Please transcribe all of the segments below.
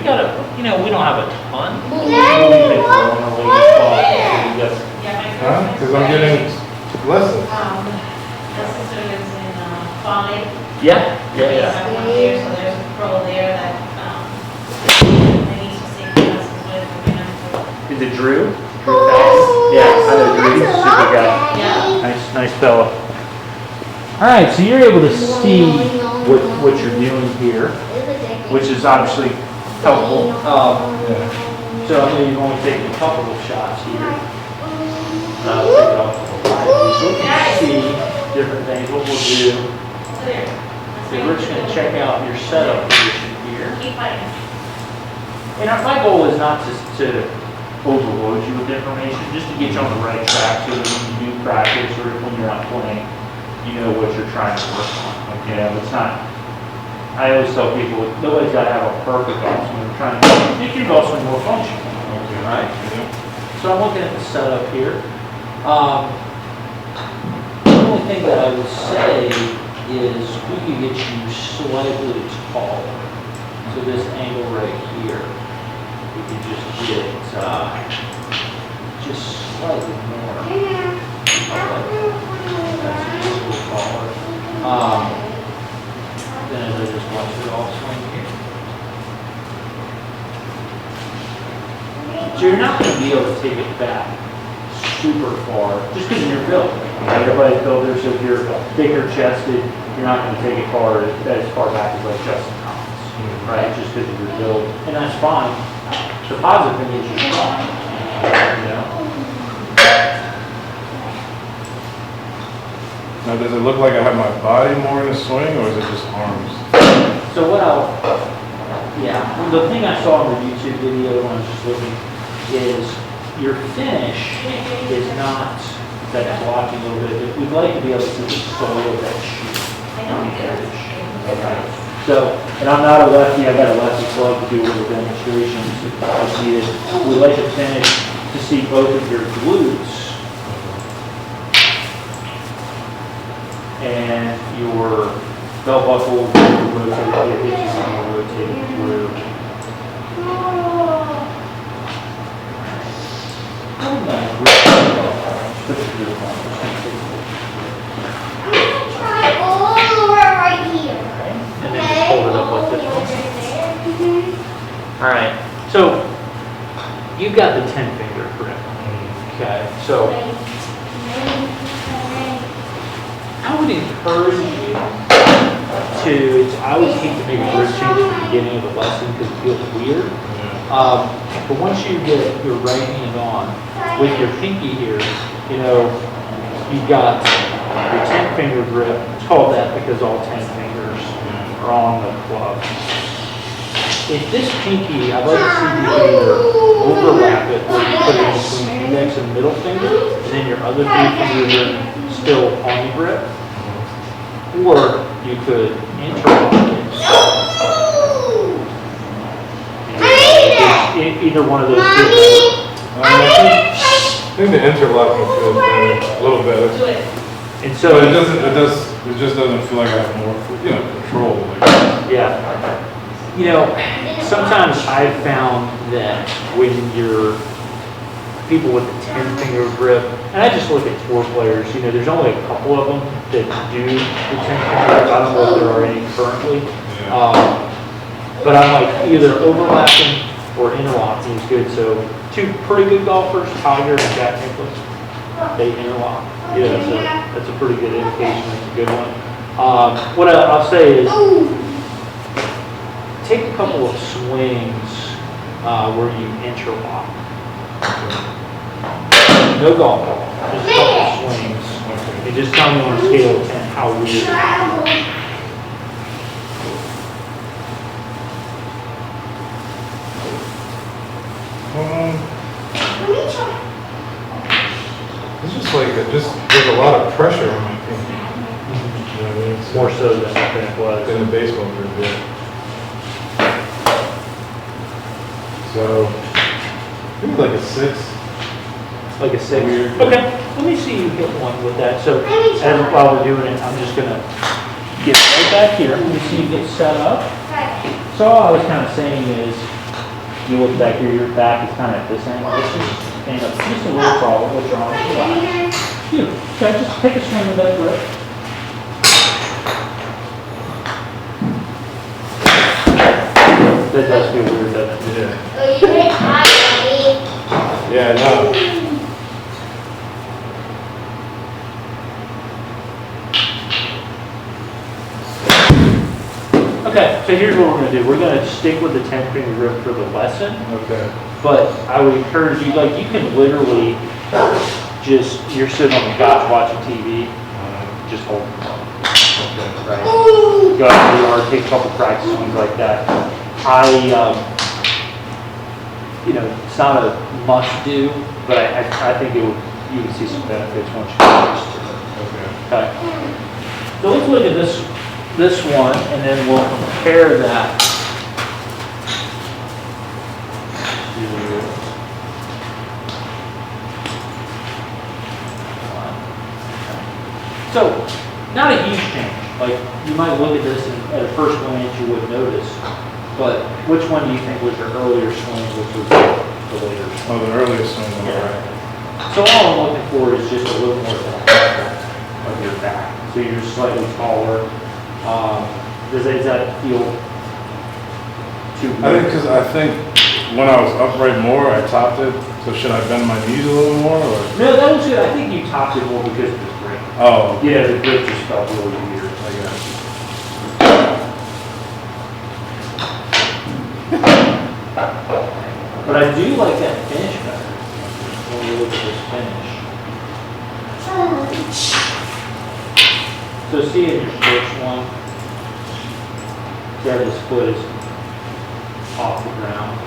got a, we don't have a ton. Because I'm getting lessons. The sister lives in Fall Lake. Yeah. So there's a pro there that they need to take classes with. Is it Drew? Yeah, I know Drew. He's a super guy. Yeah. Nice fella. All right, so you're able to see what you're doing here, which is obviously helpful. So I know you've only taken a couple of shots here. So we can see different things. What we'll do is we're just going to check out your setup position here. Keep fighting. And my goal is not to overload you with information, just to get you on the right track so that when you do practice or when you're not playing, you know what you're trying to work on. Okay, it's not. I always tell people nobody's got to have a perfect golf swing. We're trying to make your golf swing more functional. Okay, right? So I'm looking at the setup here. The only thing that I would say is we can get you slightly taller. So this angle right here, we can just get just slightly more. That's just a little taller. Then as I just watch it all swing here. So you're not going to be able to take it back super far, just because of your build. Everybody's built there, so if you're thicker chested, you're not going to take it as far back as like Justin Thomas, right? Just because of your build, and that's fine. The positive thing is you're strong, Now, does it look like I have my body more in the swing, or is it just arms? So the thing I saw in the YouTube video when I was just looking is your finish is not that blocking a little bit. We'd like to be able to see the sole of that shoe. Okay. So, and I'm not a lefty, I've got a lefty club to do little demonstrations if needed. We'd like to finish to see both of your glutes and your belt buckle rotating through. And then just hold it up like this one. All right, so you've got the 10-finger grip. Okay, so I would encourage you I always hate to make a grip change at the beginning of the lesson because it feels weird. But once you get your right hand on, with your pinky here, you've got your 10-finger grip. It's called that because all 10 fingers are on the club. If this pinky, I'd like to see you either overlap it where you put it in between index and middle finger, and then your other 3 fingers are still on the grip. Or you could interlock it. Either one of those two. I think the interlocking feels better, a little better. And so but it just doesn't feel like I have more, control. Yeah. Sometimes I've found that when you're people with the 10-finger grip, and I just look at tour players, there's only a couple of them that do the 10-finger grip. I don't know if there are any currently. But I'm like either overlapping or interlocking is good. So 2 pretty good golfers, Tiger and Jack Nicklaus, they interlock. So that's a pretty good indication. That's a good one. What I'll say is take a couple of swings where you interlock. No golf ball, just a couple of swings. And just tell me on a scale of 10 how weird it is. It's just like there's a lot of pressure on my pinky. More so than I think it was. In the baseball grip, yeah. So, maybe like a 6. Like a 6? Weird. Okay, let me see you hit one with that. So, while we're doing it, I'm just going to get right back here. Let me see you get set up. So all I was kind of saying is, You look back here, your back is kind of at this angle. This is stand up just a little taller. What's wrong? Relax. You okay? Just take a swing with that grip. That does feel weird, doesn't it? Yeah. Oh, you hit high, Daddy. Yeah, no. Okay, so here's what we're going to do. We're going to stick with the 10 finger grip for the lesson, Okay. but I would encourage you, like, you can literally just, you're sitting on the couch watching TV, just hold the phone. Okay. Right? Go out to the yard, take a couple practice swings like that. It's not a must do, but I think you can see some benefits once you get used to it. Okay. Okay. So let's look at this one, and then we'll compare that to. So, not a huge change. Like, you might look at this and at a first glance you wouldn't notice, but which one do you think was your earlier swing, which was the later swing? Oh, the earliest one. Yeah. So all I'm looking for is just a little more depth of your back. So you're slightly taller. Does that feel too big? I think when I was upright more, I topped it. So should I bend my knees a little more, or? No, that was good. I think you topped it more because of the grip. Oh. Yeah, the grip just felt really weird. I guess. But I do like that finish better when we look at this finish. So see in your first one, there this foot is off the ground.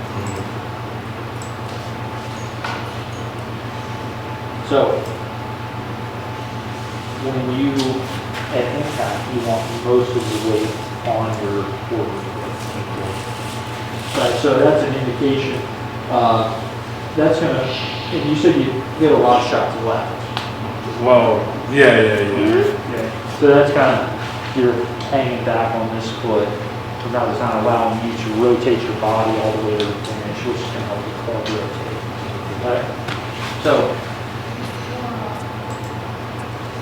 So when you, at impact, you want most of the weight on your forward foot. Right, so that's an indication. That's gonna, and you said you get a lot of shots left. Well, yeah. Yeah. So that's kind of, you're hanging back on this foot. Now it's not allowing you to rotate your body all the way to the finish, which is going to help you club rotate. Okay? So,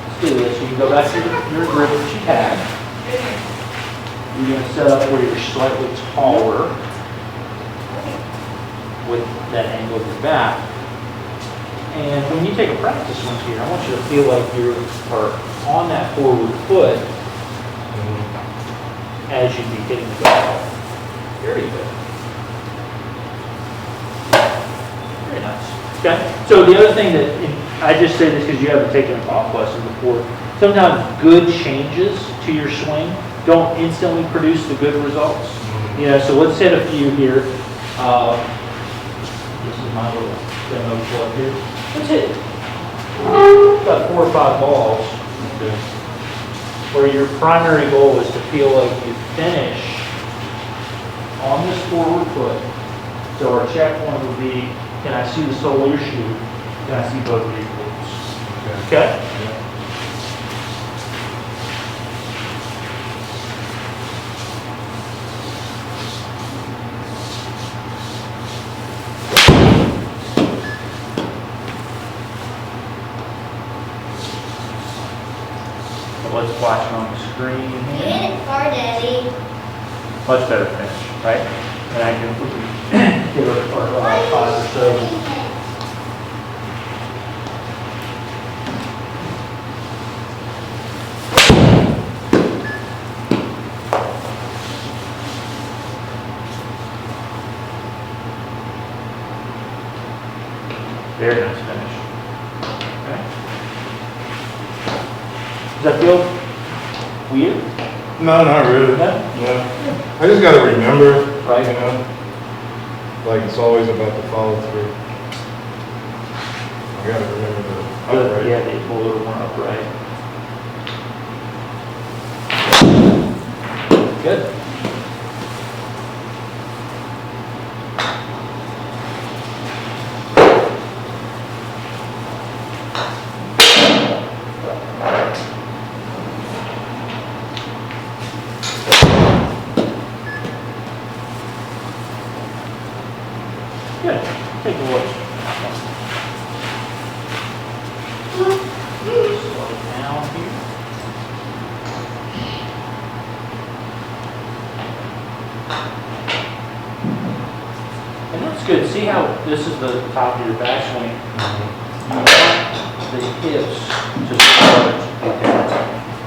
let's do this. You can go back to your grip that you had. You're going to set up where you're slightly taller with that angle of your back. And when you take a practice swing here, I want you to feel like you are on that forward foot as you'd be hitting the ball. Very good. Very nice. Okay. So the other thing that, and I just say this because you haven't taken a golf lesson before, sometimes good changes to your swing don't instantly produce the good results. So let's hit a few here. This is my little demo plug here. Let's hit about 4 or 5 balls. Where your primary goal is to feel like you finish on this forward foot. So our checkpoint would be, can I see the sole of your shoe? Can I see both of your glutes? Okay? Let's flash it on the screen. You hit it far, Daddy. Much better finish, right? And I can give it about 5 or so. Very nice finish. Okay. Does that feel weird? No, not really. No? No. I just gotta remember, Right. like it's always about the follow through. I gotta remember the upright. Yeah, they pull a little more upright. Good. good. See how this is the top of your backswing? You want the hips to start like that.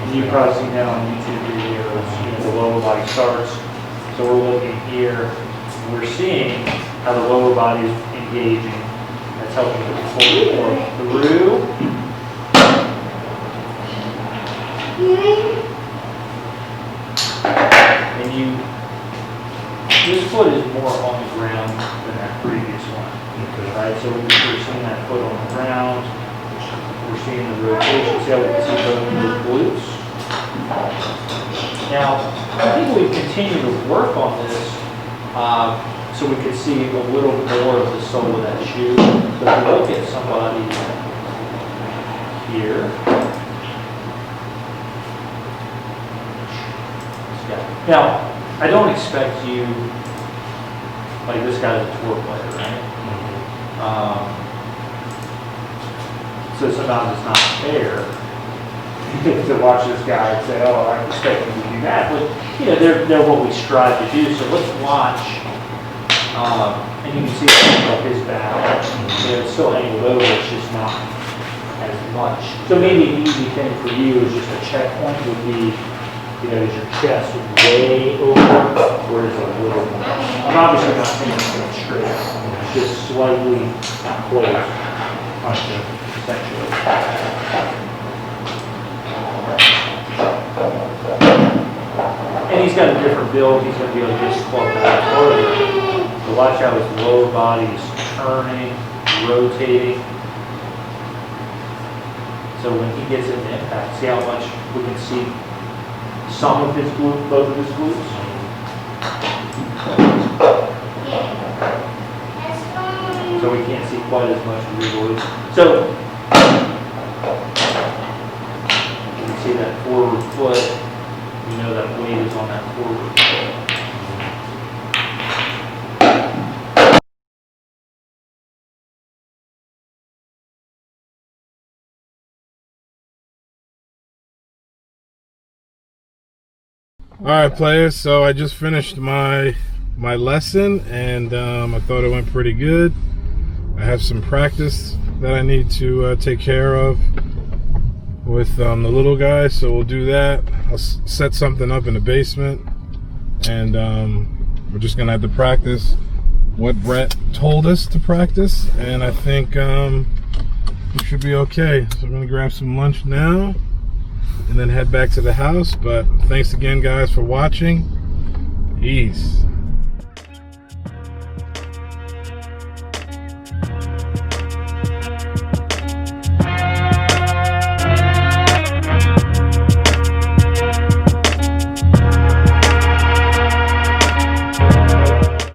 And you've probably seen that on YouTube videos, the lower body starts. So we're looking here, and we're seeing how the lower body is engaging. That's helping to pull more through. And this foot is more on the ground than that previous one. Right, so we're seeing that foot on the ground. We're seeing the rotation. See how we can see both of the glutes? Now, I think we continue to work on this so we can see a little more of the sole of that shoe. But if we look at somebody here, now, I don't expect you, like this guy's a tour player, right? So sometimes it's not fair to watch this guy and say, oh, I expect him to do that. But, they're what we strive to do. So let's watch. And you can see his back. It's still angled over, it's just not as much. So maybe an easy thing for you is just a checkpoint would be, is your chest way over, or is it a little more? I'm obviously not saying it's going straight, it's just slightly closed, essentially. And he's got a different build, he's going to be able to just club that harder. So watch how his lower body is turning, rotating. So when he gets into impact, see how much we can see some of his glutes, both of his glutes. So we can't see quite as much of your glutes. So you can see that forward foot. That weight is on that forward foot. All right, players. So I just finished my lesson, and I thought it went pretty good. I have some practice that I need to take care of with the little guy, so we'll do that. I'll set something up in the basement, and we're just gonna have to practice what Brett told us to practice, and I think we should be okay. So I'm gonna grab some lunch now and then head back to the house. But thanks again, guys, for watching. Peace.